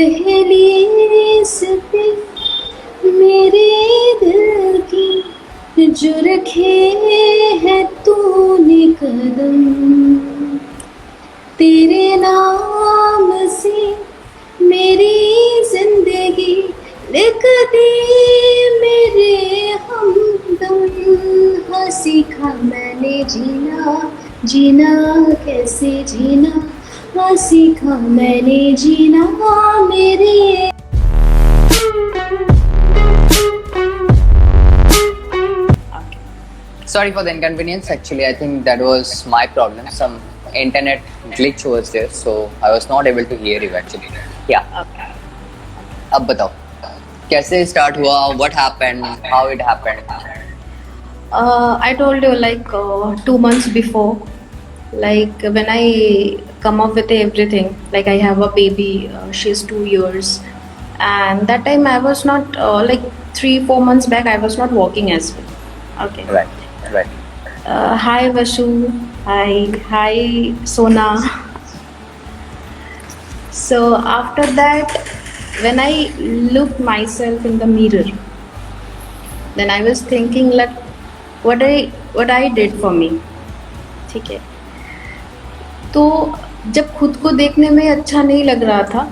दहलीज पे मेरे दिल की जो रखे है तूने कदम, तेरे नाम से मेरी जिंदगी लिख दी मेरे हमदम। हाँ सीखा मैंने जीना, जीना कैसे जीना, हाँ सीखा मैंने जीना मेरे। Sorry for the inconvenience. Actually, I think that was my problem. Some internet glitch was there, so I was not able to hear you actually. Yeah. अब बताओ कैसे start हुआ? What happened? How it happened? I told you like 2 months before, like when I come up with everything, like I have a baby, she's 2 years, and that time I was not like 3-4 months back I was not working as well. Okay. Right. Hi Vashu, hi Sona. So after that, when I looked myself in the mirror, then I was thinking like what I did for me. ठीक है, तो जब खुद को देखने में अच्छा नहीं लग रहा था,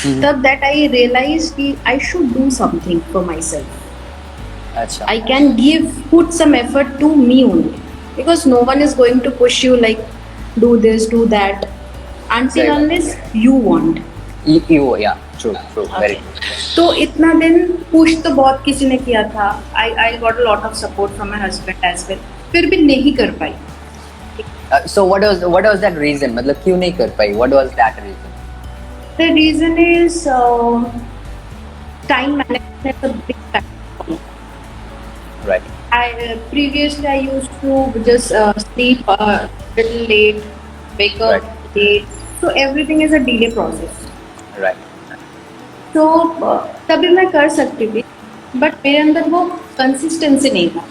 तब that I realized कि I should do something for myself. अच्छा. I can put some effort to me only, because no one is going to push you like do this, do that, until unless you want. Yeah, true, very true. तो इतना दिन push तो बहुत किसी ने किया था. I got a lot of support from my husband as well. फिर भी नहीं कर पाई. So what was that reason? मतलब क्यों नहीं कर पाई? What was that reason? The reason is time management is a big factor. Right. Previously I used to just sleep little late, wake up late, so everything is a delay process. Right. तो तभी मैं कर सकती थी, but मेरे अंदर वो consistency नहीं था.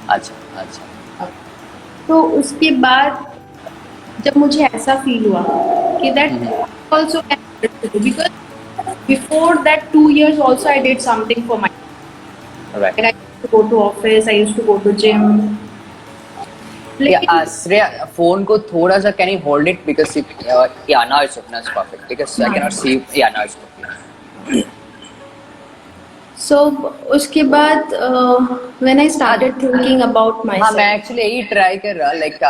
अच्छा. तो उसके बाद जब मुझे ऐसा फील हुआ कि that also because before that 2 years also I did something for my. Right. I used to go to office, I used to go to gym. Yeah, Shreya, phone को थोड़ा सा can you hold it because yeah, now it's perfect because I cannot see. Yeah, now it's perfect. So उसके बाद when I started thinking about myself. हाँ, मैं actually यही try कर रहा like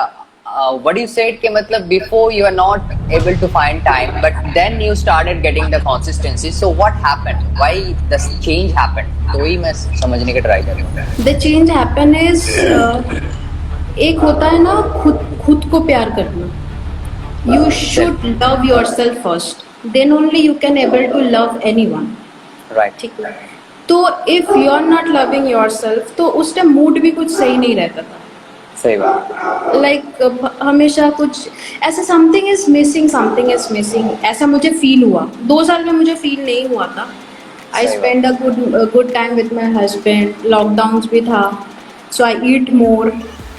what you said कि मतलब before you are not able to find time, but then you started getting the consistency. So what happened? Why the change happened? तो वही मैं समझने का try कर रहा हूँ. The change happen is एक होता है ना खुद को प्यार करना. You should love yourself first, then only you can able to love anyone. Right. ठीक है. तो if you are not loving yourself, तो उस टाइम मूड भी कुछ सही नहीं रहता था. सही बात. Like हमेशा कुछ ऐसा something is missing ऐसा मुझे फील हुआ. 2 साल में मुझे फील नहीं हुआ था. I spend a good time with my husband. Lockdowns भी था, so I eat more,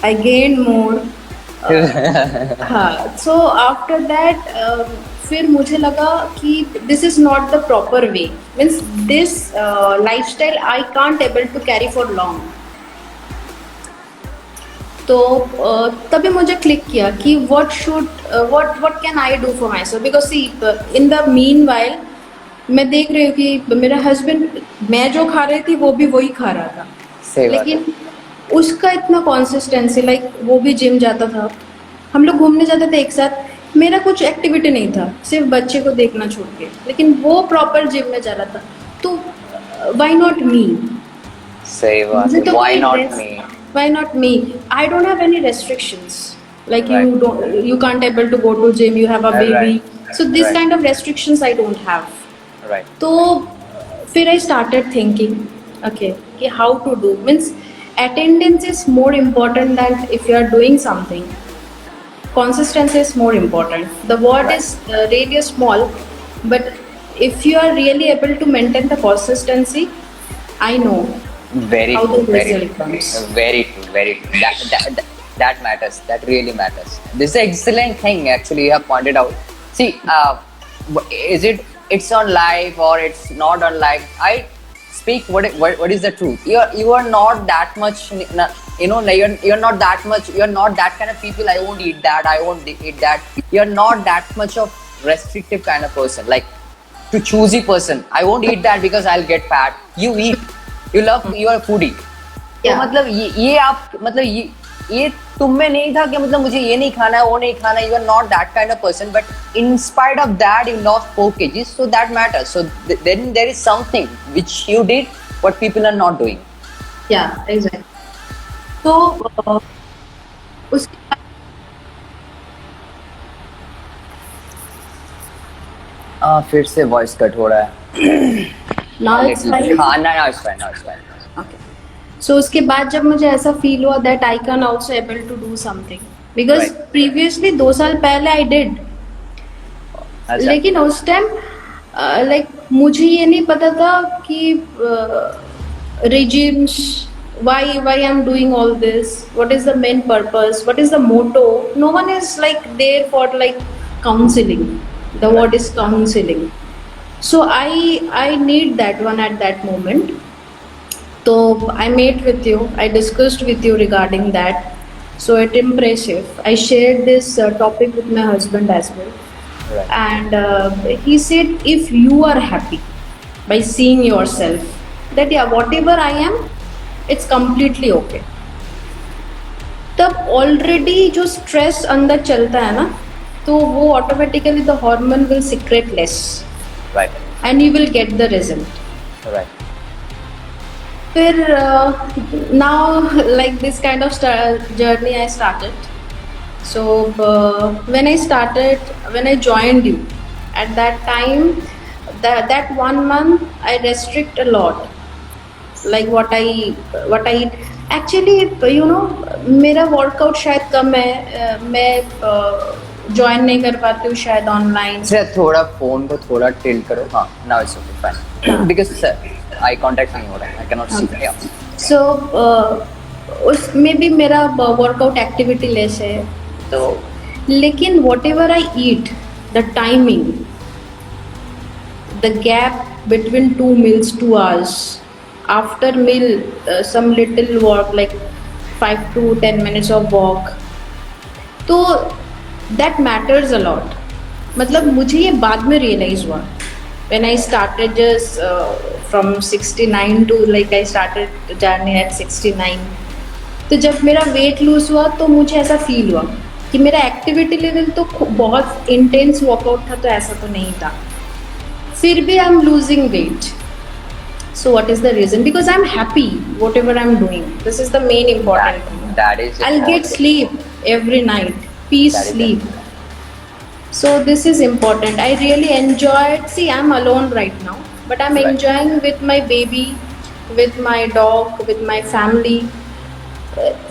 I gain more. हाँ, so after that फिर मुझे लगा कि this is not the proper way. Means this lifestyle I can't able to carry for long. तो तभी मुझे क्लिक किया कि what can I do for myself, because see in the meanwhile मैं देख रही हूँ कि मेरा हस्बैंड मैं जो खा रही थी वो भी वही खा रहा था. लेकिन उसका इतना कंसिस्टेंसी, लाइक वो भी जिम जाता था, हम लोग घूमने जाते थे एक साथ. मेरा कुछ एक्टिविटी नहीं था, सिर्फ बच्चे को देखना छोड़ के, लेकिन वो प्रॉपर जिम में जा रहा था. तो व्हाई नॉट मी? सही बात. Why not me? Why not me? I don't have any restrictions. Like you can't able to go to gym. You have a baby, so this kind of restrictions I don't have. Right. तो फिर I started thinking, okay, कि how to do. Means attendance is more important than if you are doing something. Consistency is more important. The word is really small, but if you are really able to maintain the consistency, I know. Very how true, the result comes. Very true. That matters. That really matters. This is an excellent thing actually you have pointed out. See, is it it's on live or it's not on live. I speak what is the truth. You are not that much, you know, like you're not that much, you're not that kind of people. I won't eat that, I won't eat that. You're not that much of restrictive kind of person, like to choosy person. I won't eat that because I'll get fat. You eat, you love, you are a foodie. तो Yeah. मतलब ये आप मतलब ये तुम में नहीं था कि मतलब मुझे ये नहीं खाना है वो नहीं खाना है. You are not that kind of person, but in spite of that you lost 4 kgs, so that matters. So then there is something which you did what people are not doing. Yeah, exactly. तो उसके बाद फिर से voice cut हो रहा है. now it's fine. हाँ ना now it's fine, now it's fine. Okay. So उसके बाद जब मुझे ऐसा फील हुआ that I can also able to do something because Right. previously 2 साल पहले I did. अच्छा. लेकिन उस टाइम लाइक मुझे ये नहीं पता था कि regimes why I'm doing all this, what is the main purpose, what is the motto. No one is like there for like counseling. The word is counseling. So I need that one at that moment. So I met with you, I discussed with you regarding that. So it impressive. I shared this topic with my husband as well. Right. And he said if you are happy by seeing yourself that yeah whatever I am it's completely okay, तब already जो stress अंदर चलता है ना तो वो automatically the hormone will secrete less Right. And you will get the result. Right. फिर now like this kind of journey I started. So when I joined you, at that time, that 1 month I restrict a lot, like what I eat. Actually, you know, मेरा workout शायद कम है, मैं join नहीं कर पाती हूँ शायद online. Sir थोड़ा फोन को थोड़ा टिल्ट करो. हाँ now it's okay, fine. Because eye contact नहीं हो रहा है, I cannot see. Okay. Yeah. So उसमें भी मेरा वर्कआउट एक्टिविटी लेस है. तो लेकिन whatever I eat, the timing, the gap between 2 meals, 2 hours, after meal some little walk like 5 to 10 minutes of walk, तो that matters a lot. मतलब मुझे ये बाद में रियलाइज हुआ when I started just from 69 to like I started journey at 69. तो जब मेरा वेट लूज हुआ तो मुझे ऐसा फील हुआ कि मेरा एक्टिविटी लेवल तो बहुत इंटेंस वर्कआउट था तो ऐसा तो नहीं था, फिर भी I am losing weight. So what is the reason? Because I am happy whatever I am doing. This is the main important thing. That is I'll get important. sleep every night, peace That is sleep. So this is important. I really enjoyed. See, I'm alone right now, but I'm Right. enjoying with my baby, with my dog, with my family.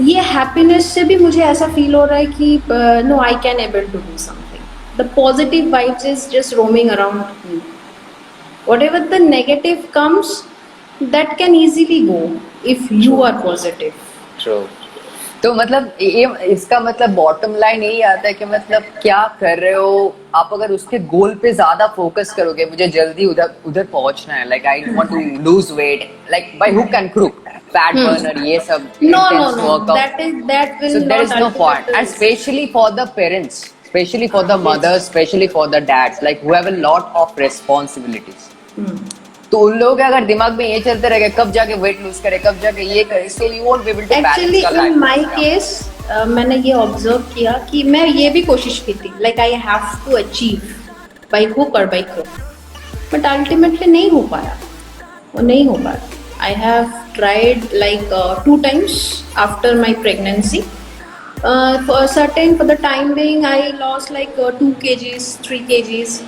ये happiness से भी मुझे ऐसा feel हो रहा है कि no I can able to do something. The positive vibes is just roaming around me. Whatever the negative comes that can easily go if you are positive. True. तो मतलब ये इसका मतलब बॉटम लाइन यही आता है कि मतलब क्या कर रहे हो आप, अगर उसके गोल पे ज्यादा फोकस करोगे, मुझे जल्दी उधर पहुंचना है, like I want to lose weight, like by hook and crook, fat burner, ये सब No, intense no. workout. That will So not there is no point, ultimately- and especially for the parents, especially for the mothers, especially for the dads, like who have a lot of responsibilities. तो उन लोगों के अगर दिमाग में ये चलते रहेगा कब जाके वेट लूज करे, कब जाके ये करे, so you won't be able to balance actually your in life. My Yeah. Case मैंने ये ऑब्जर्व किया कि मैं ये भी कोशिश की थी like I have to achieve by hook और बाई क्रूक, बट अल्टीमेटली नहीं हो पाया, वो नहीं हो पाया. I have tried like 2 times after my pregnancy. For certain for the time being I loss like 2 kgs 3 kgs.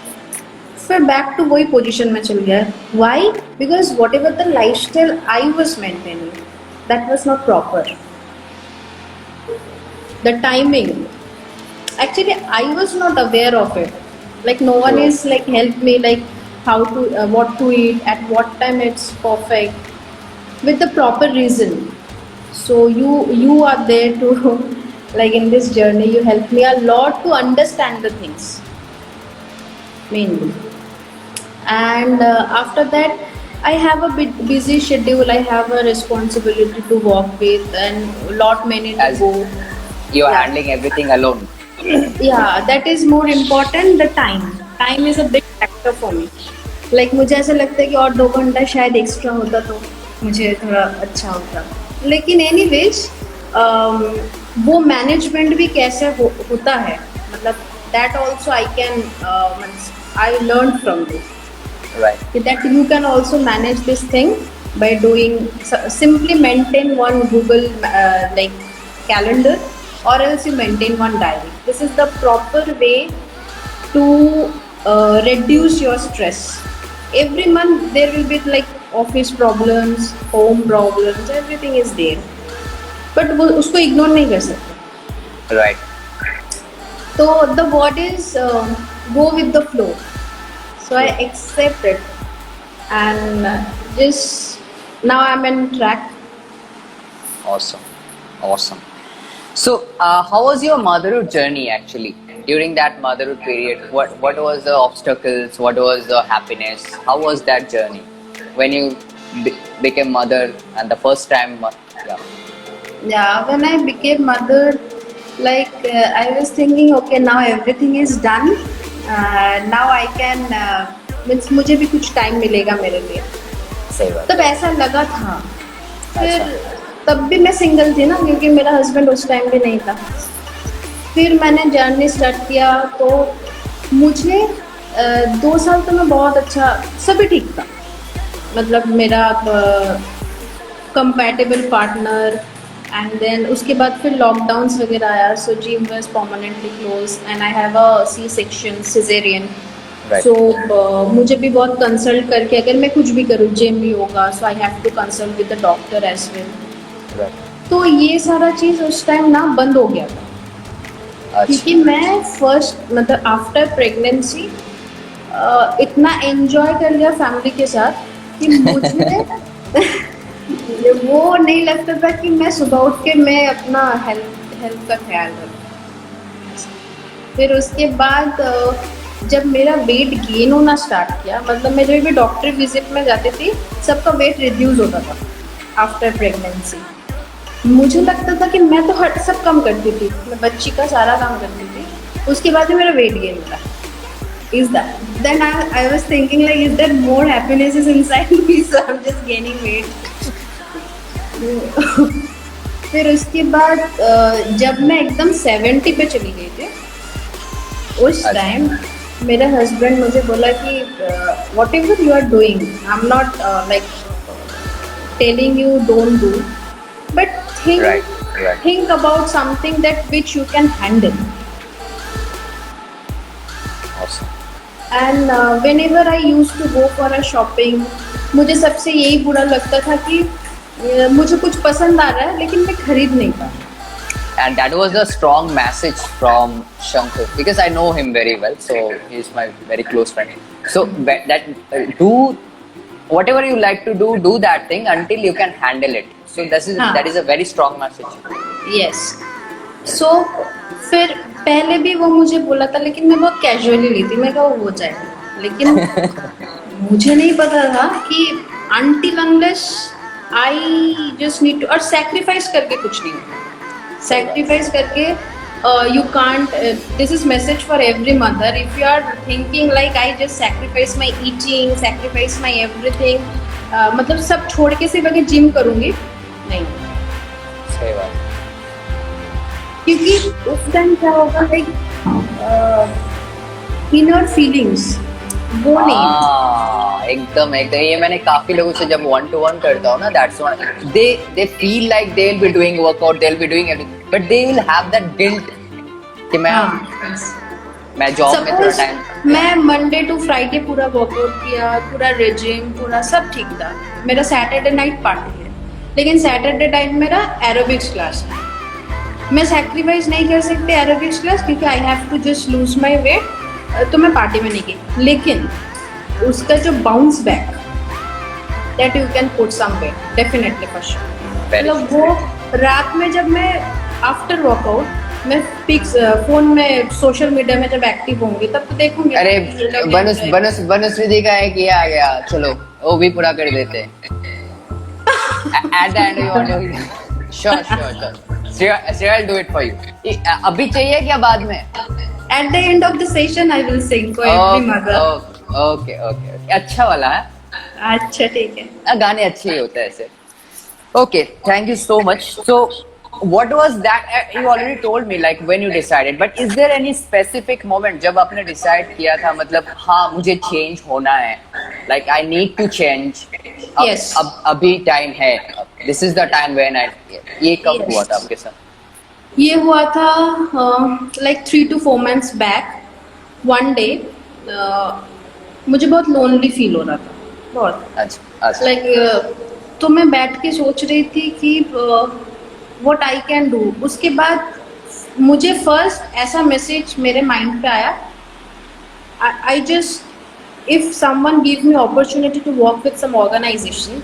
फिर बैक टू वही पोजीशन में चल गया. Why? Because whatever the lifestyle I was maintaining that was not proper. The timing, actually I was not aware of it, like no one Sure. is like help me like how to what to eat at what time, it's perfect with the proper reason. So you are there to like in this journey you help me a lot to understand the things mainly. and after that I have a bit busy schedule. I have a responsibility to work with and lot many to As go. you are Yeah. handling everything alone. Yeah, that is more important. The time is a big factor for me. Like मुझे ऐसा लगता है कि और 2 घंटा शायद extra होता तो मुझे थोड़ा अच्छा होता. लेकिन एनीवेज वो मैनेजमेंट भी कैसे होता है, मतलब that also I can I learn from this. Right. That you can also manage this thing by doing simply maintain one Google like calendar, or else you maintain one diary. This is the proper way to reduce your stress. Every month there will be like office problems, home problems, everything is there, but वो उसको ignore नहीं कर सकते. Right. So the word is go with the flow. So I accept it, and just now I'm in track. Awesome. Awesome. So, how was your motherhood journey actually? During that motherhood period, what was the obstacles? What was the happiness? How was that journey when you became mother and the first time? Yeah. Yeah, when I became mother, like I was thinking, okay, now everything is done. Now I can means मुझे भी कुछ time मिलेगा मेरे लिए. सही बात. तब ऐसा लगा था. फिर तब भी मैं सिंगल थी ना, क्योंकि मेरा हस्बैंड उस टाइम भी नहीं था. फिर मैंने जर्नी स्टार्ट किया तो मुझे 2 साल तो मैं बहुत अच्छा, सभी ठीक था. मतलब मेरा कंपैटिबल पार्टनर, एंड देन उसके बाद फिर लॉकडाउन्स वगैरह आया. So gym was permanently close and I have a C section caesarean. Right. So मुझे भी बहुत कंसल्ट करके अगर मैं कुछ भी करूँ, जिम भी होगा, so I have to consult with the doctor as well. Right. तो ये सारा चीज़ उस टाइम ना बंद हो गया था, क्योंकि अच्छा. मैं फर्स्ट मतलब आफ्टर प्रेगनेंसी इतना एंजॉय कर लिया फैमिली के साथ कि मुझे वो नहीं लगता था कि मैं सुबह उठ के मैं अपना हेल्थ का ख्याल रखूँ. फिर उसके बाद जब मेरा वेट गेन होना स्टार्ट किया, मतलब मैं जब भी डॉक्टर विजिट में जाती थी सबका वेट रिड्यूस होता था आफ्टर प्रेगनेंसी. मुझे लगता था कि मैं तो हर सब काम करती थी, मैं बच्ची का सारा काम करती थी, उसके बाद ही मेरा वेट गेन होता. Is that then I was thinking like, is there more happiness is inside me, so I'm just gaining weight. फिर उसके बाद जब मैं एकदम 70 पे चली गई थी, उस टाइम मेरा हस्बैंड मुझे बोला कि whatever you are doing, I am not like telling you don't do, but think about something that which you can handle. Awesome. And whenever I used to go for a shopping, मुझे सबसे यही बुरा लगता था कि मुझे कुछ पसंद आ रहा है लेकिन मैं खरीद नहीं पा रही. And that was a strong message from Shankar, because I know him very well, so he's my very close friend. So that do whatever you like to do that thing until you can handle it. So that is a very strong message. Yes. So फिर पहले भी वो मुझे बोला था, लेकिन मैं बहुत कैजुअली ली थी. मैं कहा वो हो जाएगा, लेकिन मुझे नहीं पता था कि until unless I just need to, और sacrifice करके कुछ नहीं होता. Sacrifice करके you can't. This is message for every mother. If you are thinking like I just sacrifice my eating, sacrifice my everything, मतलब सब छोड़ के सिर्फ अगर जिम करूँगी, नहीं. सही बात. क्योंकि उस टाइम क्या होगा, लाइक इनर फीलिंग्स वो नहीं. एकदम ये मैंने काफी लोगों से जब 1-to-1 करता हूँ ना, that's why they feel like they will be doing workout, they will be doing everything, but they will have that guilt कि मैं जॉब में थोड़ा टाइम. मैं मंडे टू फ्राइडे पूरा वर्कआउट किया, पूरा रेजिम, पूरा सब ठीक था. मेरा सैटरडे नाइट पार्टी है, लेकिन सैटरडे नाइट मेरा एरोबिक्स क्लास है. मैं सैक्रिफाइस नहीं कर सकती एरोबिक्स क्लास, क्योंकि I have to just lose my weight, तो मैं पार्टी में नहीं गई. लेकिन उसका जो bounce back, that you can put some weight definitely for sure. मतलब वो रात में जब मैं आफ्टर वर्कआउट मैं फिक्स फोन में सोशल मीडिया में जब एक्टिव होंगी तब तो देखूंगी। अरे ये लोग बनस enjoy बनस बनस्विधि का एक ये आ गया, चलो वो भी पूरा कर देते हैं। At the end you want to sure I'll do it for you. अभी चाहिए क्या बाद में? At the end of the session I will sing for every mother. Okay okay, अच्छा वाला है। अच्छा ठीक है। गाने अच्छे ही होते हैं ऐसे। Okay, thank you so much. So what was that, you already told me like when you decided, but is there any specific moment जब आपने decide किया था, मतलब हाँ मुझे change होना है, like I need to change, Yes. अब अभी टाइम है, this is the time when I, ये कब Yes. हुआ था आपके साथ? ये हुआ था like 3 to 4 months back. One day मुझे बहुत लोनली फील हो रहा था, बहुत अच्छा अच्छा। लाइक तो मैं बैठ के सोच रही थी कि व्हाट आई कैन डू। उसके बाद मुझे फर्स्ट ऐसा मैसेज मेरे माइंड पे आया, I just if someone give me opportunity to work with some organization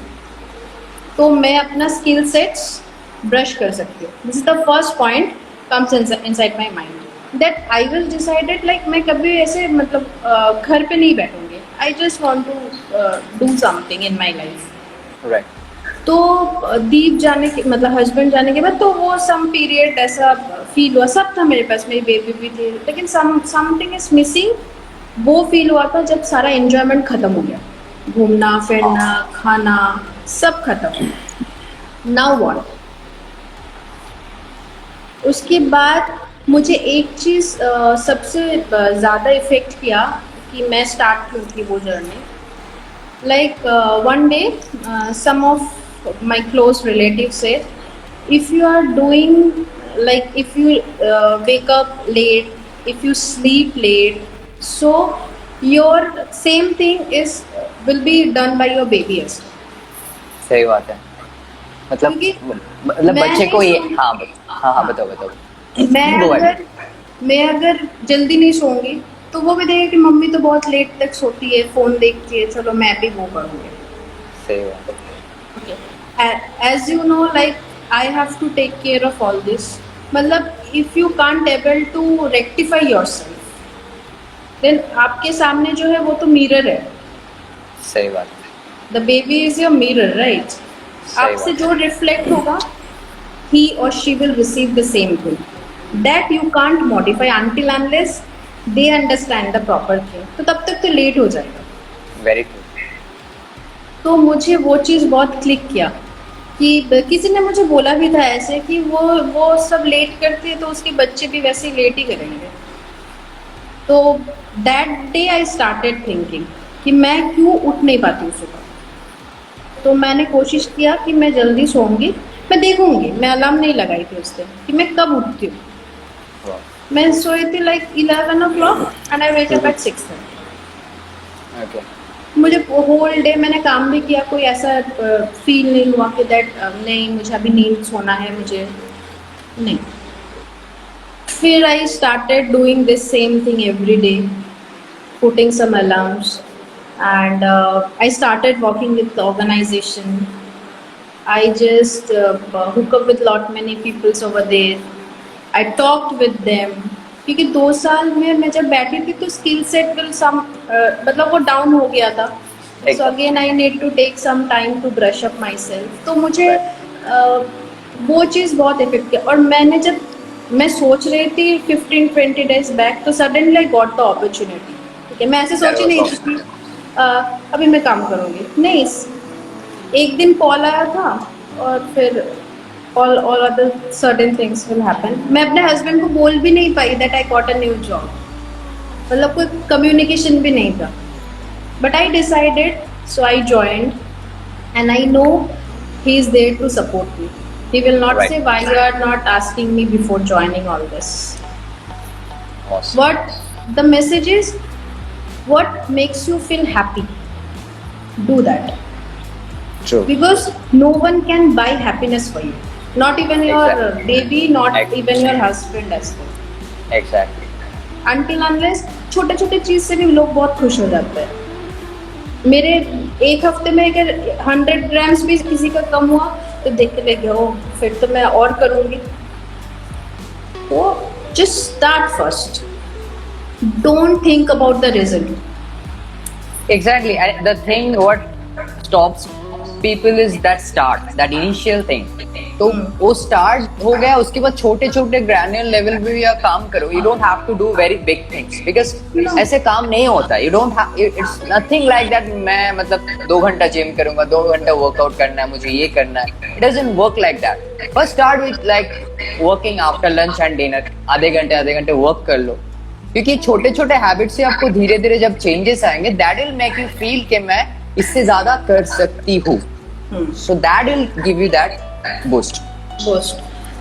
तो मैं अपना स्किल सेट्स ब्रश कर सकती हूँ। This is the first point comes inside my mind that I will decided like मैं कभी ऐसे मतलब घर पे नहीं बैठूंगी। I just want to do something in my life. Right. तो दीप जाने के मतलब हस्बैंड जाने के बाद तो वो सम पीरियड ऐसा फील हुआ, सब था मेरे पास, मेरी बेबी भी थी, लेकिन समथिंग इज मिसिंग। वो फील हुआ था जब सारा एंजॉयमेंट खत्म हो गया, घूमना फिरना खाना सब खत्म। Now what? उसके बाद मुझे एक चीज़ सबसे ज़्यादा इफ़ेक्ट किया कि मैं स्टार्ट की थी वो journey. Like one day, some of my close relatives said, if you are doing like if you wake up late, if you sleep late, so your same thing is will be done by your baby as well. सही बात है, मतलब क्योंकि बच्चे को ये मैं हाँ बताओ। मैं अगर जल्दी नहीं सोऊंगी तो वो भी देखेगा कि मम्मी तो बहुत लेट तक सोती है, फोन देखती है, चलो मैं भी वो करूँगी। सही बात है। As you know, like I have to take care of all this. मतलब if you can't able to rectify yourself, then आपके सामने जो है वो तो मिरर है। सही बात है। The baby is your mirror, right? आपसे जो रिफ्लेक्ट होगा, he or she will receive the same thing. That you can't modify until unless they understand the proper thing. तो तब तक तो लेट हो जाएगा। Very true. तो मुझे वो चीज़ बहुत क्लिक किया कि किसी ने मुझे बोला भी था ऐसे कि वो सब लेट करते हैं तो उसके बच्चे भी वैसे ही लेट ही करेंगे। तो that day I started thinking कि मैं क्यों उठ नहीं पाती हूँ सुबह। तो मैंने कोशिश किया कि मैं जल्दी सोऊंगी, मैं देखूंगी, मैं अलार्म नहीं लगाई थी उस दिन कि मैं कब उठती हूँ। मैं सोई थी like 11 o'clock and I wake up at 6:30। Okay. मुझे होल डे मैंने काम भी किया, कोई ऐसा फील नहीं हुआ कि दैट नहीं मुझे अभी नींद सोना है, मुझे नहीं। फिर I started doing this same thing every day, putting some alarms and I started working with organisation. I just hook up with lot many peoples over there. I talked with them क्योंकि 2 साल में मैं जब बैठी थी तो skill set will सम मतलब वो डाउन हो गया था। So again I need to take some time to brush up myself. तो मुझे वो चीज़ बहुत इफेक्ट किया। और मैंने जब मैं सोच रही थी 15-20 डेज बैक तो suddenly I got the opportunity. ठीक है, मैं ऐसे सोची नहीं थी कि अभी मैं काम करूँगी, नहीं। एक दिन कॉल आया था और फिर all other certain things will happen. मैं अपने हस्बैंड को बोल भी नहीं पाई that I got a new job. मतलब कोई कम्युनिकेशन भी नहीं था। But I decided, so I joined, and I know he is there to support me. He will not Right. say why you are not asking me before joining all this. Awesome. What the message is, what makes you feel happy, do that. True. Because no one can buy happiness for you. Not even your Exactly. baby, not Exactly. even your husband as well. Exactly. Until unless छोटे छोटे चीज़ से भी लोग बहुत खुश हो जाते हैं। मेरे एक हफ्ते में अगर 100 ग्राम्स भी किसी का कम हुआ तो देख के लगे ओ फिर तो मैं और करूँगी। तो just start first. Don't think about the result. Exactly. And the thing what stops people is that start, that initial thing. तो वो स्टार्ट हो गया, उसके बाद छोटे छोटे ग्रैन्युलर लेवल पे भी आप काम करो. You don't have to do very big things because ऐसे काम नहीं होता. You don't have, it's nothing like that. मैं मतलब 2 घंटा जिम करूंगा, 2 घंटा वर्कआउट करना है, मुझे ये करना है. It doesn't work like that. First start with like working after lunch and dinner. आधे घंटे वर्क कर लो, क्योंकि छोटे छोटे हैबिट से आपको धीरे धीरे जब चेंजेस आएंगे, that will make you feel कि मैं इससे ज्यादा कर सकती हूँ. So that will give you that boost.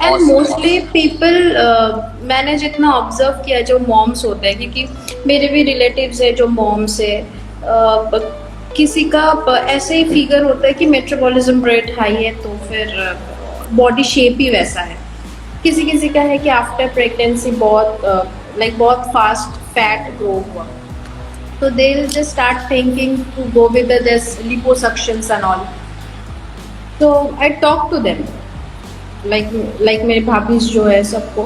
And Awesome. Mostly people, मैंने जितना ऑब्जर्व किया जो मॉम्स होते हैं, क्योंकि मेरे भी रिलेटिव्स है जो मॉम्स है, किसी का ऐसे ही फिगर होता है कि मेटाबॉलिज्म रेट हाई है तो फिर बॉडी शेप ही वैसा है. किसी किसी का है कि आफ्टर प्रेगनेंसी बहुत फास्ट फैट ग्रो हुआ, तो they will just start thinking to go with this liposuctions and all. तो I talk to them like मेरे भाभी जो है सबको.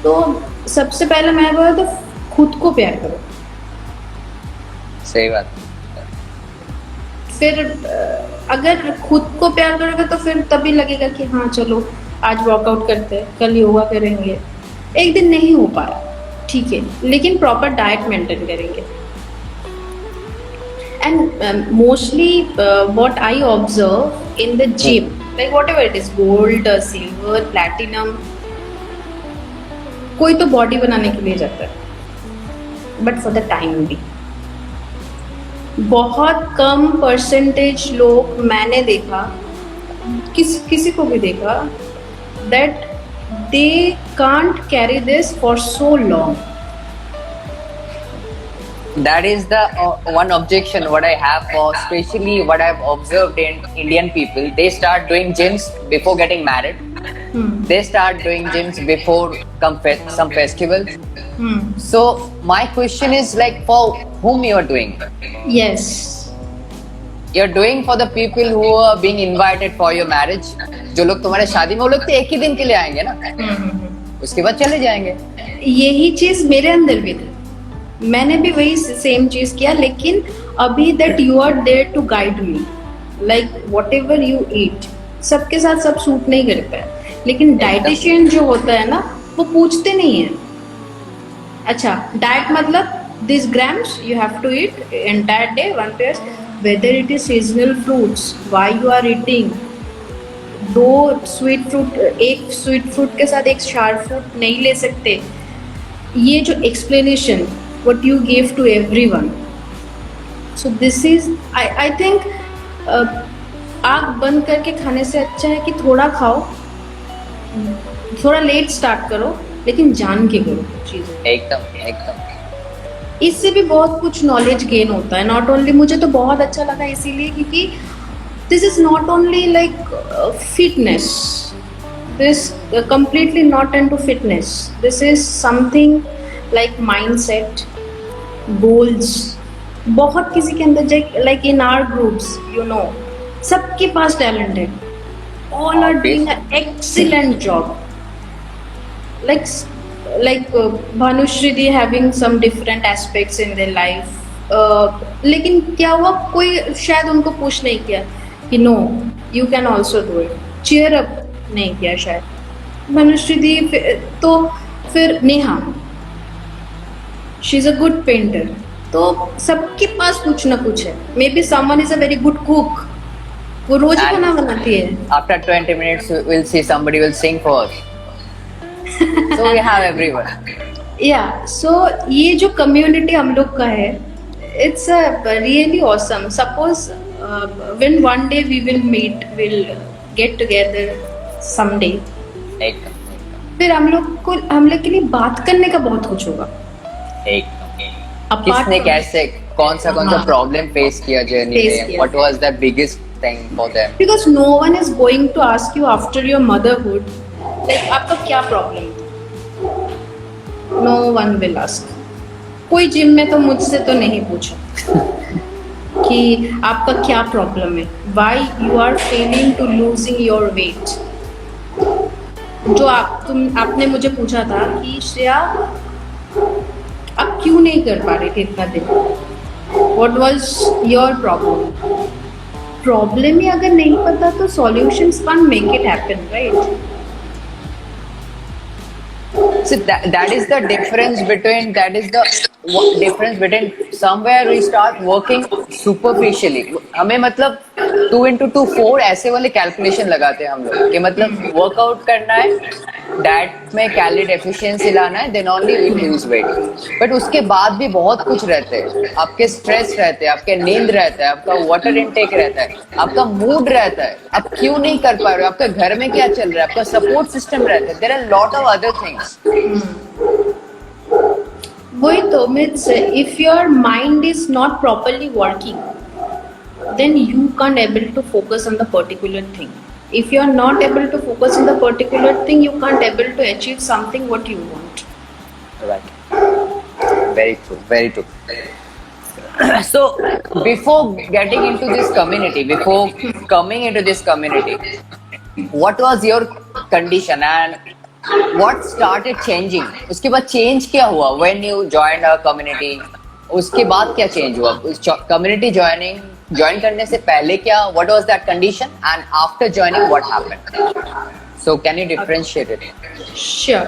तो सबसे पहले मैं बोला तो खुद को प्यार करो. सही बात. फिर अगर खुद को प्यार करोगे तो फिर तभी लगेगा कि हाँ चलो आज वर्कआउट करते हैं, कल योगा करेंगे. एक दिन नहीं हो पाया ठीक है, लेकिन प्रॉपर डाइट मेंटेन करेंगे. And mostly what I observe in the gym, like whatever it is, gold, silver, platinum, कोई तो बॉडी बनाने के लिए जाता है, बट फॉर द टाइम भी. बहुत कम परसेंटेज लोग मैंने देखा, किसी को भी देखा, that they can't carry this for so long. That is the one objection what I have for, especially what I've observed in Indian people. They start doing gyms before getting married. They start doing gyms before some festivals. So my question is like, for whom you are doing? Yes. You're doing for the people who are being invited for your marriage. जो लोग तुम्हारे शादी में, वो लोग तो एक ही दिन के लिए आएंगे ना, उसके बाद चले जाएंगे. यही चीज मेरे अंदर भी थी. मैंने भी वही सेम चीज किया, लेकिन अभी that you are there to guide me, like whatever you eat, सबके साथ सब सूट नहीं करता है. लेकिन डाइटिशियन जो होता है ना, वो पूछते नहीं है, अच्छा डाइट मतलब this grams you have to eat entire day 1 pair, whether it is seasonal fruits, why you are eating 2 sweet fruit, एक स्वीट फ्रूट के साथ एक शार फ्रूट नहीं ले सकते. ये जो explanation what you gave to everyone, so this is I think आग बंद करके खाने से अच्छा है कि थोड़ा खाओ, थोड़ा लेट स्टार्ट करो, लेकिन जान के करो चीजें. एकदम. इससे भी बहुत कुछ नॉलेज गेन होता है. नॉट ओनली, मुझे तो बहुत अच्छा लगा इसीलिए क्योंकि this is not only like fitness, this completely not into fitness, this is something like mindset, goals. बहुत किसी के अंदर, like in our groups, you know, सबके पास टैलेंट है, all are doing an excellent job. like Bhanushree having some different aspects in their life, लेकिन क्या हुआ, कोई शायद उनको पुश नहीं किया कि no you can also do it, cheer up नहीं किया शायद. भानुश्री तो फिर Neha, she is a good painter. तो सबके पास कुछ ना कुछ है. May be someone is a very good cook, वो रोज खाना बनाती है. After 20 minutes we'll see somebody will sing for us. So we have everyone. Yeah, so ये जो कम्युनिटी हम लोग का है, it's a really awesome. Suppose when one day we will meet, we'll get together someday. फिर हम लोग के लिए बात करने का बहुत कुछ होगा. किसने कैसे कौन सा प्रॉब्लम फेस किया जर्नी में, what was the biggest thing for them, because no one is going to ask you after your motherhood like आपका क्या problem, no one will ask. कोई जिम में तो मुझसे तो नहीं पूछा कि आपका क्या प्रॉब्लम है, why you are failing to losing your weight. जो आपने मुझे पूछा था कि श्रेया आप क्यों नहीं कर पा रहे थे इतना दिन, what was your problem. Problem ही अगर नहीं पता तो solutions can't make it happen, right. So that is the difference between difference between somewhere we start working superficially. हमें मतलब 2 into 2 4 ऐसे वाले कैलकुलेशन लगाते हैं हम लोग कि मतलब वर्कआउट करना है, डाइट में कैलोरी डेफिशिएंसी लाना है, then only will lose weight. But उसके बाद भी बहुत कुछ रहते हैं, आपके स्ट्रेस रहते हैं, आपके नींद रहता है, आपका वाटर इनटेक रहता है, आपका मूड रहता है, आप क्यों नहीं कर पा रहे हो, आपके घर में क्या चल रहा है, आपका सपोर्ट सिस्टम रहता है, there are lot of other things. वही तो means if your mind is not properly working then you can't able to focus on the particular thing. If you are not able to focus on the particular thing, you can't able to achieve something what you want. Right. Very true. Very true. So before getting into this community, before coming into this community, what was your condition and what started changing? उसके बाद change क्या हुआ when you joined our community? उसके बाद क्या change हुआ? Community join करने से पहले क्या? What was that condition? And after joining, what happened? So can you differentiate it? Sure.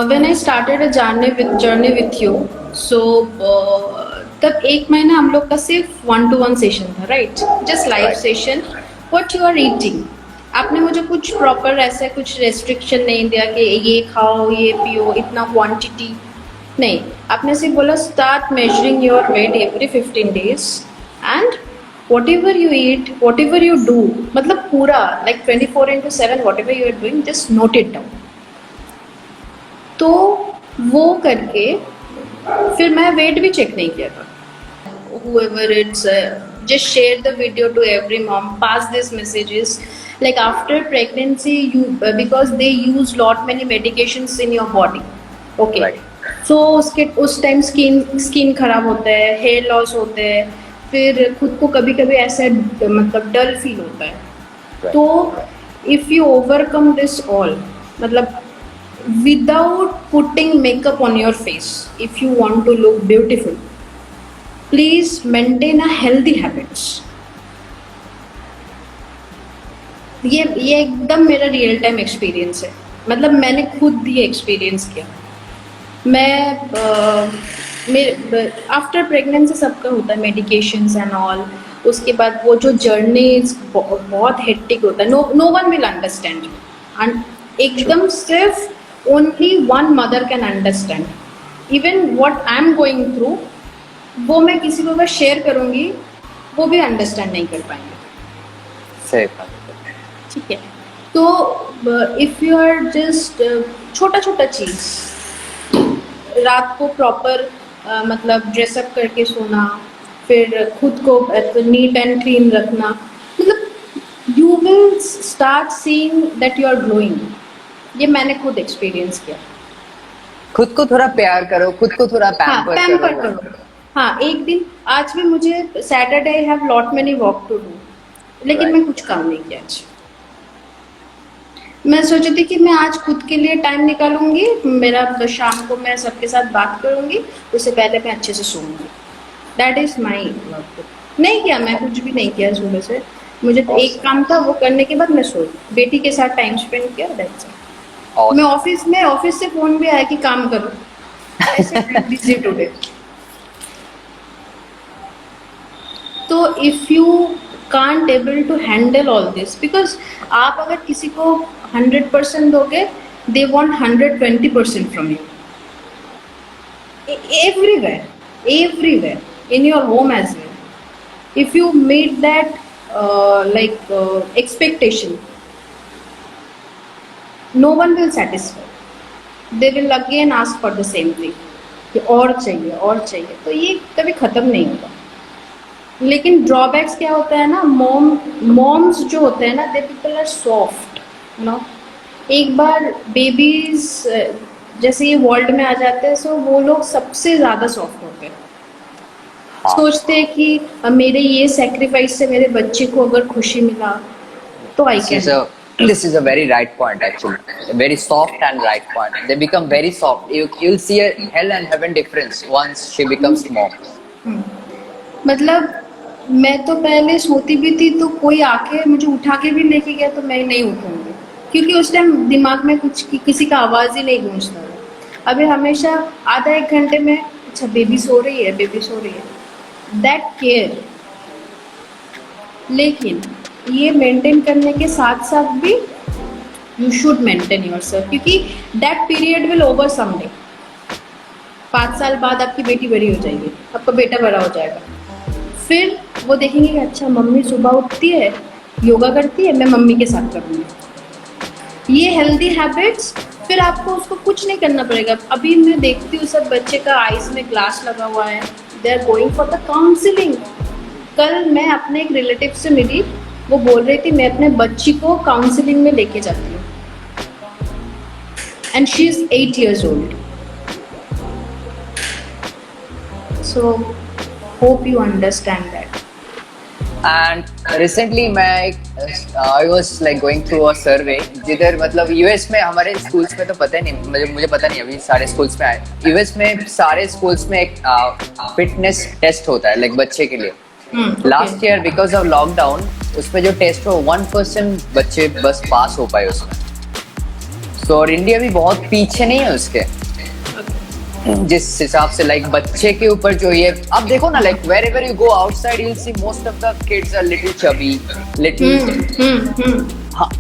When I started a journey with you, so तब एक महीना हम लोग का सिर्फ 1-to-1 सेशन था, right, just live Right. Session. What you are eating, आपने मुझे कुछ प्रॉपर ऐसे कुछ रेस्ट्रिक्शन नहीं दिया कि ये खाओ ये पियो इतना क्वांटिटी नहीं। आपने सिर्फ बोला start measuring your weight every 15 days and whatever you eat whatever you do, मतलब पूरा like 24/7 whatever you are doing just note it down. तो वो करके फिर मैं वेट भी चेक नहीं किया था। whoever it's just share the video to every mom, pass these messages like after pregnancy you because they use lot many medications in your body, okay, Right. so उस टाइम स्किन खराब होता है, hair loss होते हैं, फिर खुद को कभी कभी ऐसा मतलब डल फील होता है। Right. तो if you overcome this all, मतलब without putting makeup on your face, if you want to look beautiful, please maintain a healthy habits. ये एकदम मेरा रियल टाइम एक्सपीरियंस है, मतलब मैंने खुद ये एक्सपीरियंस किया। मेरे आफ्टर प्रेगनेंसी सबका होता है मेडिकेशंस एंड ऑल, उसके बाद वो जो जर्नी बहुत हेक्टिक होता है, नो वन विल अंडरस्टैंड, एकदम सिर्फ only one mother can understand. Even what I am going through वो मैं किसी को अगर शेयर करूँगी वो भी अंडरस्टैंड नहीं कर पाएंगे, सही बात। ठीक है। तो इफ़ यू आर जस्ट छोटा छोटा चीज़, रात को प्रॉपर मतलब ड्रेसअप करके सोना, फिर खुद को नीट एंड क्लीन रखना, मतलब you will start seeing that you are glowing. ये मैंने खुद एक्सपीरियंस किया। खुद को थोड़ा प्यार करो, खुद को थोड़ा हाँ, पैम्पर करो। हाँ, एक दिन आज भी मुझे Saturday I have lot many work to do, लेकिन Right. मैं कुछ काम नहीं किया आज। मैं सोची थी कि मैं आज खुद के लिए टाइम निकालूंगी, मेरा शाम को मैं सबके साथ बात करूंगी, उससे पहले मैं अच्छे से सोऊंगी। That is my work. नहीं किया, मैं कुछ भी नहीं किया सुबह से। मुझे तो एक काम था वो करने के बाद मैं सोई, बेटी के साथ टाइम स्पेंड किया, दैट्स इट। मैं ऑफिस से फोन भी आया कि काम करो, ऐसे बिजी टुडे। तो if you can't able to handle all this, because आप अगर किसी को 100% दोगे, they want 120% from you, everywhere in your home as well. If you meet that expectation, no one will satisfy, they will again ask for the same thing कि और चाहिए, तो ये कभी खत्म नहीं होगा। लेकिन ड्रॉबैक्स क्या होता है ना, मॉम्स जो होते हैं ना, they people are soft, no. एक बार बेबीज जैसे ये वर्ल्ड में आ जाते हैं, सो वो लोग सबसे ज़्यादा सॉफ्ट होते हैं। हाँ. सोचते हैं कि मेरे ये सेक्रीफाइस से मेरे बच्चे को अगर खुशी मिला तो I can. This is a very right point actually. A very soft and right point. They become very soft. You'll see a hell and heaven difference once she becomes mom. मतलब मैं तो पहले सोती भी थी तो कोई आके मुझे उठा के भी लेके गया तो मैं नहीं उठूंगी, क्योंकि उस टाइम दिमाग में कुछ किसी का आवाज ही नहीं गूंजता था। अभी हमेशा आधा एक घंटे में अच्छा बेबी सो रही है, बेबी सो रही है, दैट केयर। लेकिन ये मेंटेन करने के साथ साथ भी यू शुड मेंटेन योरसेल्फ, क्योंकि that period will over someday. 5 साल बाद आपकी बेटी बड़ी हो जाएगी, आपका बेटा बड़ा हो जाएगा, फिर वो देखेंगे कि अच्छा मम्मी सुबह उठती है, योगा करती है, मैं मम्मी के साथ करूँगी। ये हेल्दी हैबिट्स, फिर आपको उसको कुछ नहीं करना पड़ेगा। अभी मैं देखती हूँ सब बच्चे का आईज में ग्लास लगा हुआ है, they are going for the counselling. कल मैं अपने एक रिलेटिव से मिली, वो बोल रही थी मैं अपने बच्ची को काउंसलिंग में लेके जाती हूँ, and she is 8 years old. So hope you understand that. And recently I was like going through a survey जिधर मतलब यूएस में हमारे स्कूल्स में तो पता नहीं, मुझे पता नहीं अभी सारे स्कूल्स में आए। यूएस में सारे स्कूल्स में एक फिटनेस टेस्ट होता है लाइक बच्चे के लिए। Last year because of lockdown उसमें जो टेस्ट हो 1% बच्चे बस पास हो पाए उसमें। तो और इंडिया भी बहुत पीछे नहीं है उसके, जिस हिसाब से लाइक बच्चे के ऊपर जो ये अब देखो ना, like wherever you go outside you see most of the kids are little chubby little.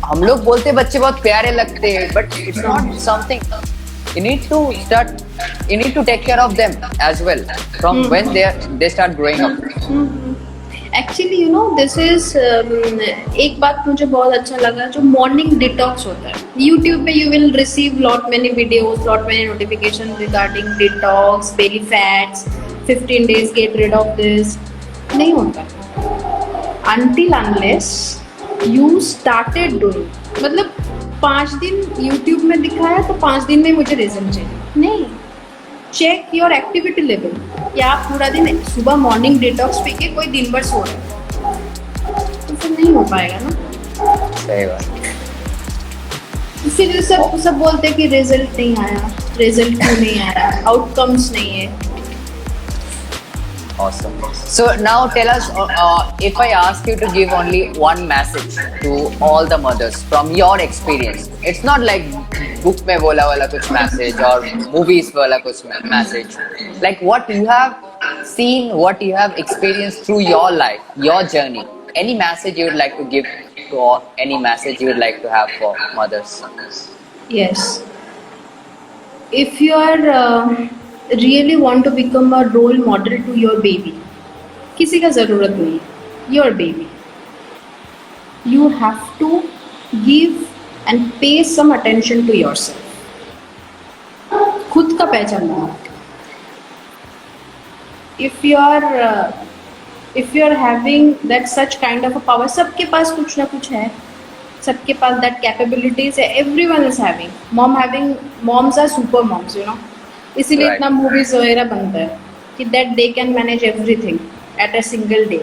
हम लोग बोलते बच्चे बहुत प्यारे लगते हैं, but it's not something you need to take care of them as well from when they start growing up. Actually you know this is एक बात मुझे बहुत अच्छा लगा, जो मॉर्निंग डिटॉक्स होता है यूट्यूब पे, you will receive lot many videos, lot many notification regarding detox, belly fats, 15 days get rid of this. नहीं होता until unless you started doing। मतलब 5 दिन यूट्यूब में दिखाया तो 5 दिन में मुझे रिजल्ट चाहिए, नहीं। चेक योर एक्टिविटी लेवल, क्या आप पूरा दिन सुबह मॉर्निंग डिटॉक्स पी के कोई दिन भर सो रहे हैं, तो फिर नहीं हो पाएगा ना। सही बात। फिर सब बोलते हैं कि रिजल्ट नहीं आया, रिजल्ट क्यों नहीं आया, आउटकम्स नहीं है। Awesome. So now tell us, if I ask you to give only one message to all the mothers from your experience, it's not like book में बोला वाला कुछ message और movies वाला कुछ message, like what you have seen, what you have experienced through your life, your journey, any message you would like to give to all, any message you would like to have for mothers? Yes. If you are really want to become a role model to your baby, किसी का ज़रूरत नहीं, your baby, you have to give and pay some attention to yourself. खुद का पहचानना। If you are having that such kind of a power, सबके पास कुछ ना कुछ है, सबके पास that capabilities है, everyone is having, moms are super moms, you know, इसीलिए Right. इतना मूवीज वगैरह बनता है कि that they can manage everything at a single day.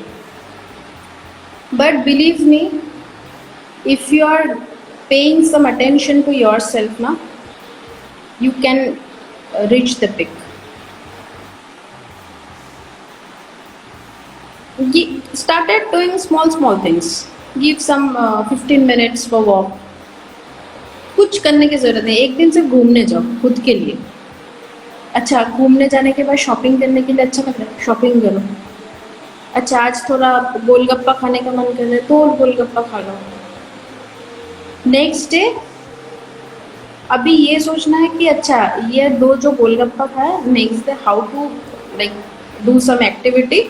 But believe me, if you are paying some attention to yourself ना, you can reach the peak. Started doing small things, give some 15 minutes for walk। कुछ करने की जरूरत नहीं, एक दिन से घूमने जाओ खुद के लिए। अच्छा, घूमने जाने के बाद शॉपिंग करने के लिए अच्छा लग रहा है, शॉपिंग करो। अच्छा, आज थोड़ा गोलगप्पा खाने का मन कर रहा है तो गोलगप्पा खा लो। नेक्स्ट डे अभी ये सोचना है कि अच्छा ये 2 जो गोलगप्पा खाया, next day how to like do some activity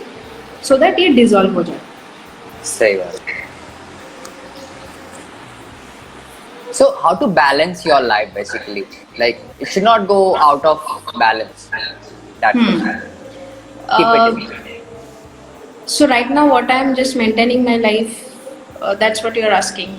so that ये डिजॉल्व हो जाए। सही बात। So how to balance your life basically, like it should not go out of balance, that keep it. So right now what I am just maintaining my life, that's what you are asking.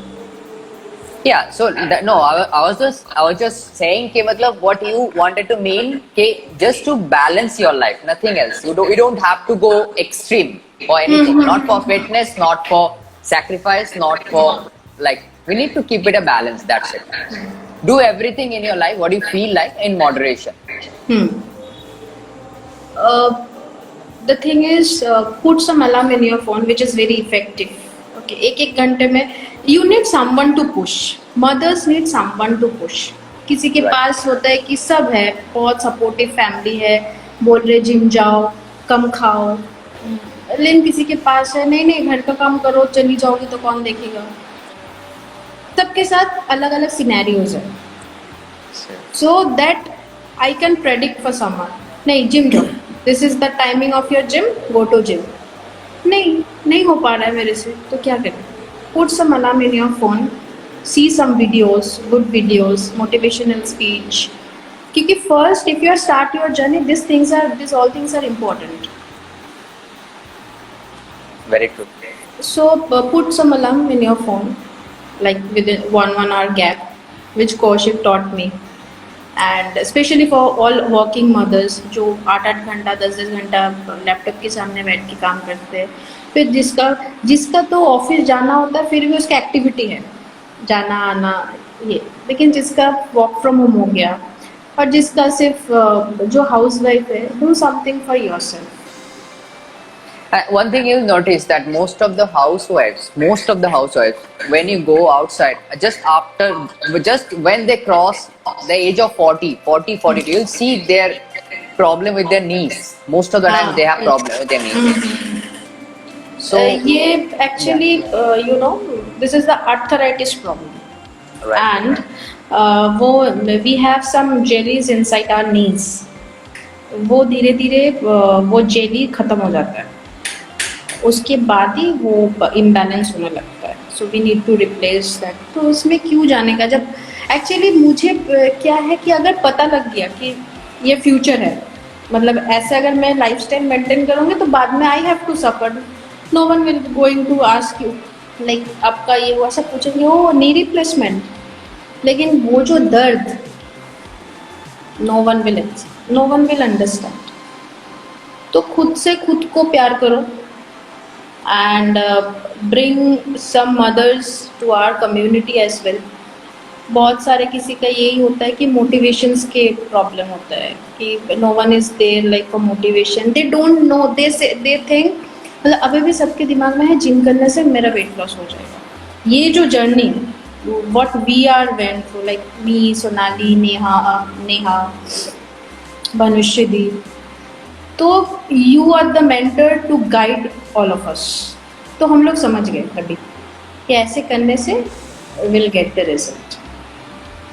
Yeah, so no, I was just saying कि मतलब what you wanted to mean कि just to balance your life, nothing else. You don't have to go extreme or anything, not for fitness, not for sacrifice, not for like We need to keep it a balance. That's it. Do everything in your life what you feel like in moderation. The thing is, put some alarm in your phone, which is very effective. Okay, एक घंटे में you need someone to push. Mothers need someone to push. किसी के Right. पास होता है कि सब है, बहुत सपोर्टिव फैमिली है, बोल रहे जिम जाओ, कम खाओ, लेकिन किसी के पास है नहीं नहीं घर का काम करो, चली जाओगी तो कौन देखेगा. सबके साथ अलग अलग सिनेरियोज है. So that I can predict for someone. नहीं जिम जाओ. This is the timing of your gym. Go to gym. नहीं हो पा रहा है मेरे से तो क्या करें? Put some alarm in your phone. See some videos, good videos, motivational speech. क्योंकि first, if you start your journey, these all things are important. Very true. So put some alarm in your phone, like within 1 hour gap, which Kaushik taught me. And especially for all working mothers जो 8 घंटा 10 घंटा laptop के सामने बैठ के काम करते हैं. फिर जिसका तो ऑफिस जाना होता है फिर भी उसका एक्टिविटी है जाना आना ये, लेकिन जिसका वर्क फ्रॉम होम हो गया और जिसका सिर्फ जो हाउस वाइफ है, do something for yourself. One thing you'll notice that most of the housewives, when you go outside, just when they cross the age of 40, you'll see their problem with their knees. Most of the time they have problem with their knees. So ये actually this is the arthritis problem. right. And we have some jellies inside our knees. वो धीरे धीरे वो jelly खत्म हो जाता है, उसके बाद ही वो इम्बैलेंस होने लगता है. So we need to replace that. तो उसमें क्यों जाने का, जब एक्चुअली मुझे क्या है कि अगर पता लग गया कि ये फ्यूचर है, मतलब ऐसे अगर मैं लाइफस्टाइल मेंटेन करूँगी तो बाद में I have to suffer. No one will going to ask you like आपका ये हुआ, सब पूछेंगे ओ नी रिप्लेसमेंट, लेकिन वो जो दर्द नो वन विल अंडरस्टैंड. तो खुद से खुद को प्यार करो and bring some mothers to our community as well. बहुत सारे किसी का यही होता है कि मोटिवेशंस के प्रॉब्लम होता है कि no one is there like for motivation. They don't know, they think, मतलब अभी भी सबके दिमाग में है जिम करने से मेरा वेट लॉस हो जाएगा. ये जो journey what we are went through, like me, Sonali, Neha, Bhanushree दी, तो you are the mentor to guide all of us. तो हम लोग समझ गए तभी कि ऐसे करने से will get the result.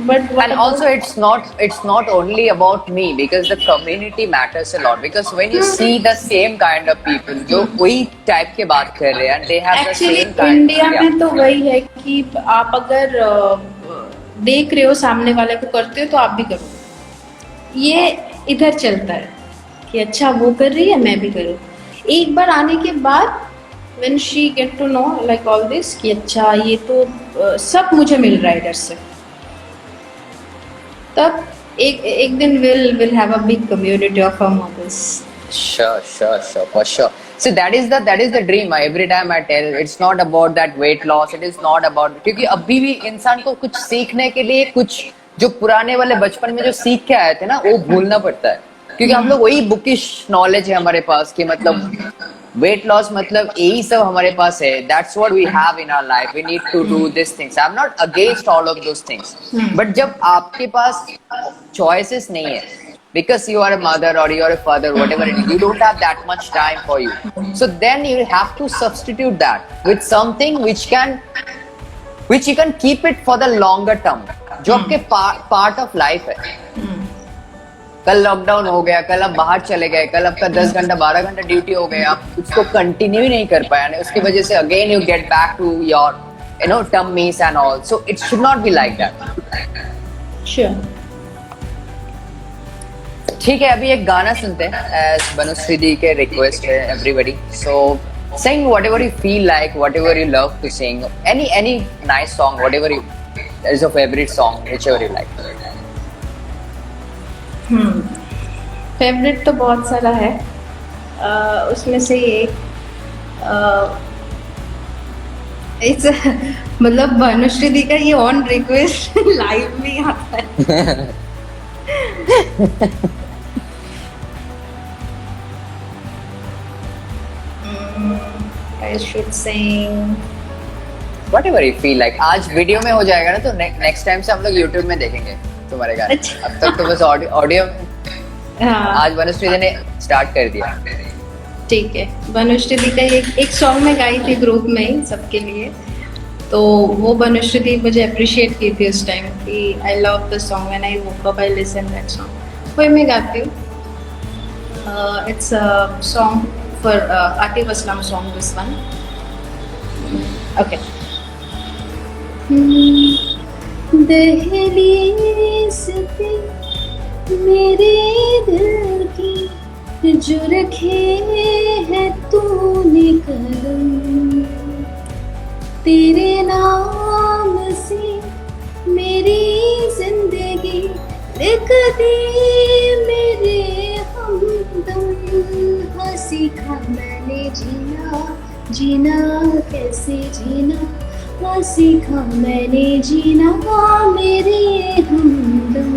But And also it's not only about me, because the community matters a lot, because when you see the same kind of people जो वही टाइप के बात कर रहे हैं and they have the actually same kind. India में तो वही है कि आप अगर देख रहे हो सामने वाले को करते हो तो आप भी करो. ये इधर चलता है कि अच्छा वो कर रही है मैं भी करूँ. एक बार आने के बाद when she get to know like all this कि अच्छा ये तो सब मुझे मिल रहा है इधर से, तब एक दिन we'll have a big community of our mothers. Sure, for sure. See, that is the dream. Every time I tell, it's not about that weight loss. It is not about, क्योंकि अभी भी इंसान को कुछ सीखने के लिए कुछ जो पुराने वाले बचपन में जो सीख के आए थे ना वो भूलना पड़ता है, क्योंकि हम लोग वही बुकिश नॉलेज है हमारे पास कि मतलब वेट लॉस मतलब यही सब हमारे पास है. That's what we have in our life. We need to do this things. I am not against all of those things, but जब आपके पास चॉइसेस नहीं है, because you are a mother or you are a father, whatever it is, you don't have that much time for you. So then you have to substitute that with something which you can keep it for the longer term, जो आपके part of life है. कल lockdown हो गया, कल आप बाहर चले गए, कल आपका 10 घंटा 12 घंटा ड्यूटी हो गया, आप उसको कंटिन्यू ही नहीं कर पाया, उसकी वजह से again you get back to your tummies and all. So it should not be like that. Sure. ठीक है, अभी एक गाना सुनते हैं एज बनुश्री दी के रिक्वेस्ट है everybody. So sing whatever you feel like, whatever you love to sing, any nice song, whatever you, that is your favorite song, whichever you like. Favourite तो बहुत सारा है. उसमें से एक इट्स मतलब भानुश्री दी का ये ऑन रिक्वेस्ट लाइव में आता है. I should sing. Whatever you feel like. आज वीडियो में हो जाएगा ना, तो नेक्स्ट टाइम से हम लोग यूट्यूब में देखेंगे तुम्हारे गाने. अच्छा. अब तक तो बस ऑडियो में. हाँ आज भानुश्री दी ने स्टार्ट कर दिया. ठीक है. भानुश्री दी का एक सॉन्ग मैं गाई थी ग्रुप में ही सबके लिए, तो वो भानुश्री दी मुझे अप्रिशिएट की थी उस टाइम कि I love the song when I woke up I listen that song. वही मैं गाती हूँ. It's a song for Atif Aslam song this one. Okay. दहलीज पे मेरे दिल की जो रखे है तूने कदम, तेरे नाम से मेरी जिंदगी लिख दी मेरे हमदम. हाँ सीखा मैंने जीना, जीना कैसे जीना. हाँ सीखा मैंने जीना मेरे हमदम.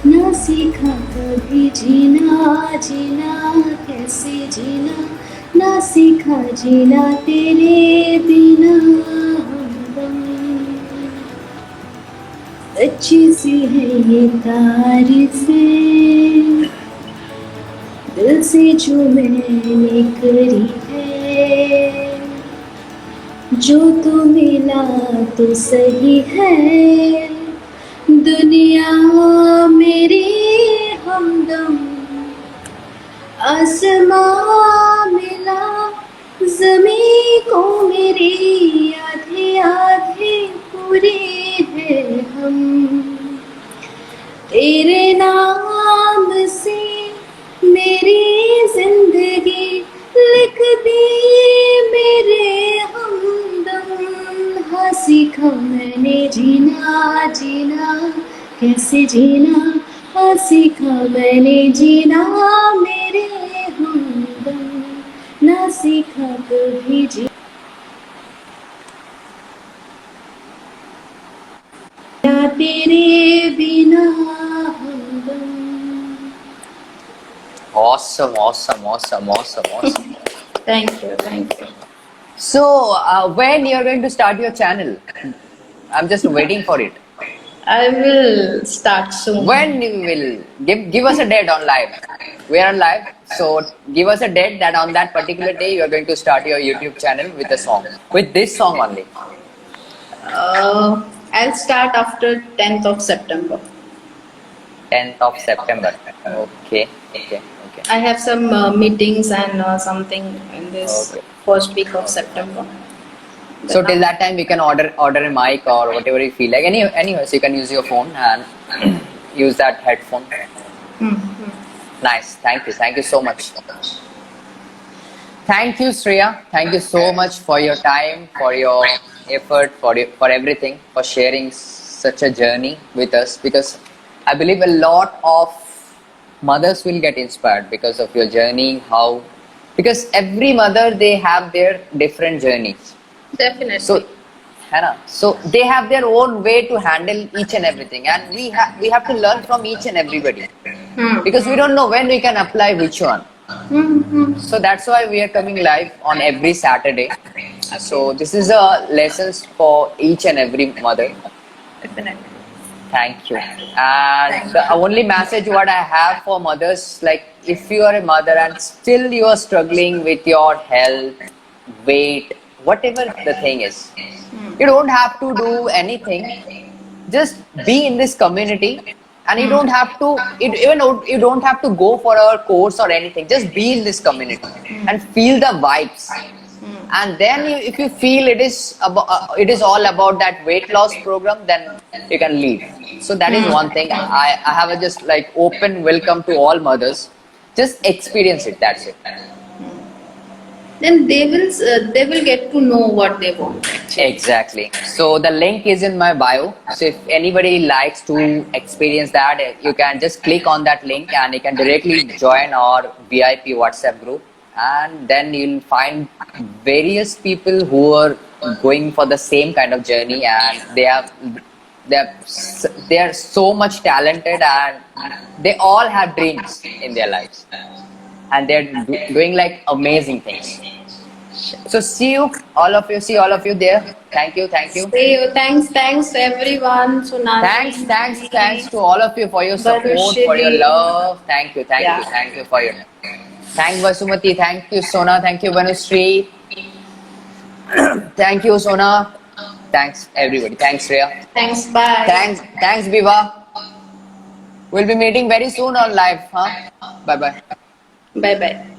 ना सीखा कभी जीना, जीना कैसे जीना. ना सीखा जीना तेरे बिना हमदम. अच्छी सी है ये तारीफें दिल से जो मैंने करी है. जो तो मिला तो सही है दुनिया मेरी हमदम. आसमां मिला ज़मीं को मेरी, आधे आधे पूरे हैं हम. तेरे नाम से मेरी जिंदगी लिख दी मेरे हमदम. हाँ सीखा मैंने जीना, जीना कैसे जीना. हाँ सीखा मैंने जीना मेरे हमदम. ना सीखा कभी जीना तेरे बिना हमदम. Awesome, awesome, awesome, awesome, awesome. Thank you, thank you. So, when you're going to start your channel? I'm just waiting for it. I will start soon. When you will give us a date on live. We are on live, so give us a date that on that particular day you are going to start your YouTube channel with a song, with this song only. I'll start after 10th of September. 10th of September. Okay, okay, okay. I have some meetings and something in this Okay. first week of September. So till that time, we can order a mic or whatever you feel like. Anyways, you can use your phone and use that headphone. Hmm. Nice. Thank you so much. Thank you, Shreya. Thank you so much for your time, for your effort, for everything, for sharing such a journey with us. Because I believe a lot of mothers will get inspired because of your journey. Because every mother, they have their different journeys. Definitely. So, है ना? So they have their own way to handle each and everything, and we have to learn from each and everybody because we don't know when we can apply which one. So that's why we are coming live on every Saturday. So this is a lessons for each and every mother. Definitely. Thank you. And the only message what I have for mothers, like if you are a mother and still you are struggling with your health, weight, whatever the thing is, you don't have to do anything. Just be in this community, and you don't have to. You don't have to go for a course or anything. Just be in this community and feel the vibes. And then if you feel it is all about that weight loss program, then you can leave. So that is one thing. I have a just like open welcome to all mothers. Just experience it. That's it. Then they will get to know what they want. Exactly. So the link is in my bio. So if anybody likes to experience that, you can just click on that link and you can directly join our VIP WhatsApp group. and then you'll find various people who are going for the same kind of journey, and they are so much talented, and they all have dreams in their lives, and they're doing like amazing things. So see you, see all of you there. Thank you, thank you. See you. Thanks everyone. Sonali. Thanks to all of you for your support, for your Vanushri. love. Thank you, Yeah. thank you for your. Thank Vasumati, thank you Sona, thank you Vanushree, thank you Sona, thanks everybody, thanks Rhea, Thanks. Bye. thanks Biva. We'll be meeting very soon on live, huh? Bye bye. Bye bye.